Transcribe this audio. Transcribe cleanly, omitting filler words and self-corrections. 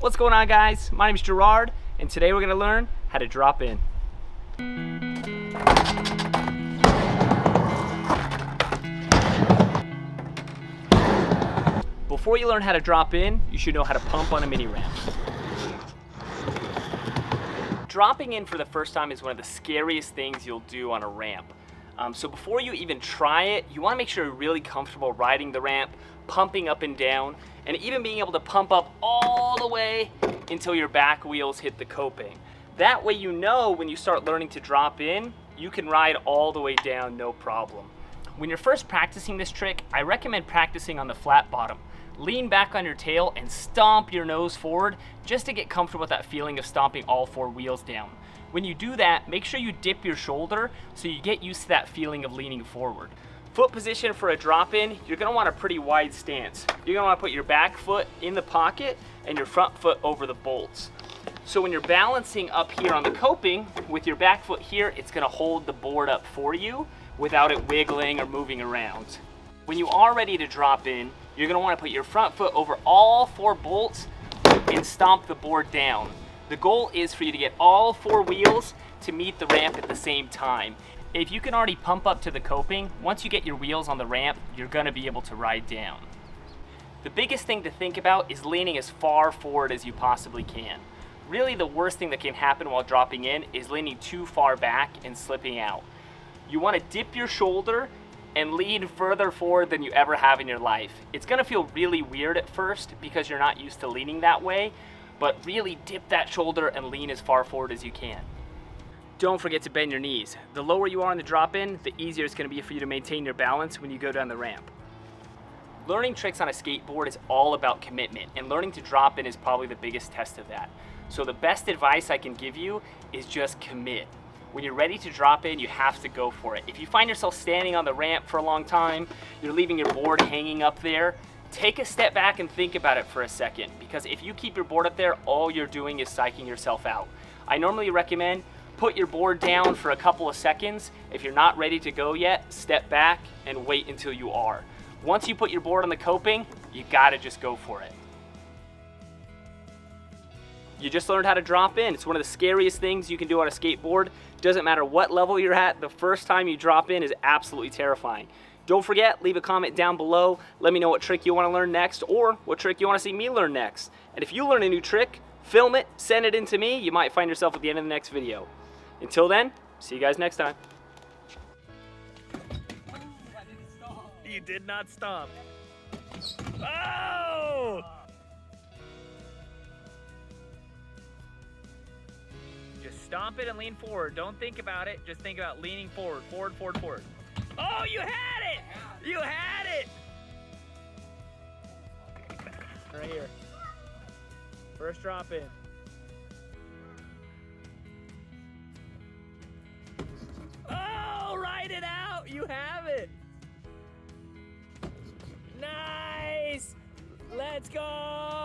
What's going on, guys? My name is Gerard, and today we're going to learn how to drop in. Before you learn how to drop in, you should know how to pump on a mini ramp. Dropping in for the first time is one of the scariest things you'll do on a ramp. So before you even try it, you want to make sure you're really comfortable riding the ramp, pumping up and down, and even being able to pump up all the way until your back wheels hit the coping. That way you know when you start learning to drop in, you can ride all the way down no problem. When you're first practicing this trick, I recommend practicing on the flat bottom. Lean back on your tail and stomp your nose forward just to get comfortable with that feeling of stomping all four wheels down. When you do that, make sure you dip your shoulder so you get used to that feeling of leaning forward. Foot position for a drop in, you're gonna want a pretty wide stance. You're gonna wanna put your back foot in the pocket and your front foot over the bolts. So when you're balancing up here on the coping, with your back foot here, it's gonna hold the board up for you without it wiggling or moving around. When you are ready to drop in, you're gonna wanna put your front foot over all four bolts and stomp the board down. The goal is for you to get all four wheels to meet the ramp at the same time. If you can already pump up to the coping, once you get your wheels on the ramp, you're gonna be able to ride down. The biggest thing to think about is leaning as far forward as you possibly can. Really, the worst thing that can happen while dropping in is leaning too far back and slipping out. You wanna dip your shoulder and lean further forward than you ever have in your life. It's gonna feel really weird at first because you're not used to leaning that way, but really dip that shoulder and lean as far forward as you can. Don't forget to bend your knees. The lower you are on the drop-in, the easier it's gonna be for you to maintain your balance when you go down the ramp. Learning tricks on a skateboard is all about commitment, and learning to drop in is probably the biggest test of that. So the best advice I can give you is just commit. When you're ready to drop in, you have to go for it. If you find yourself standing on the ramp for a long time, you're leaving your board hanging up there, take a step back and think about it for a second, because if you keep your board up there, all you're doing is psyching yourself out. I normally recommend put your board down for a couple of seconds. If you're not ready to go yet, step back and wait until you are. Once you put your board on the coping, you gotta just go for it. You just learned how to drop in. It's one of the scariest things you can do on a skateboard. Doesn't matter what level you're at, the first time you drop in is absolutely terrifying. Don't forget, leave a comment down below. Let me know what trick you want to learn next or what trick you want to see me learn next. And if you learn a new trick, film it, send it in to me. You might find yourself at the end of the next video. Until then, see you guys next time. You did not stop. Oh! Just stomp it and lean forward. Don't think about it. Just think about leaning forward. Forward, forward, forward. Oh, you had it! You had it! Right here. First drop in. Oh, ride it out! You have it! Nice! Let's go!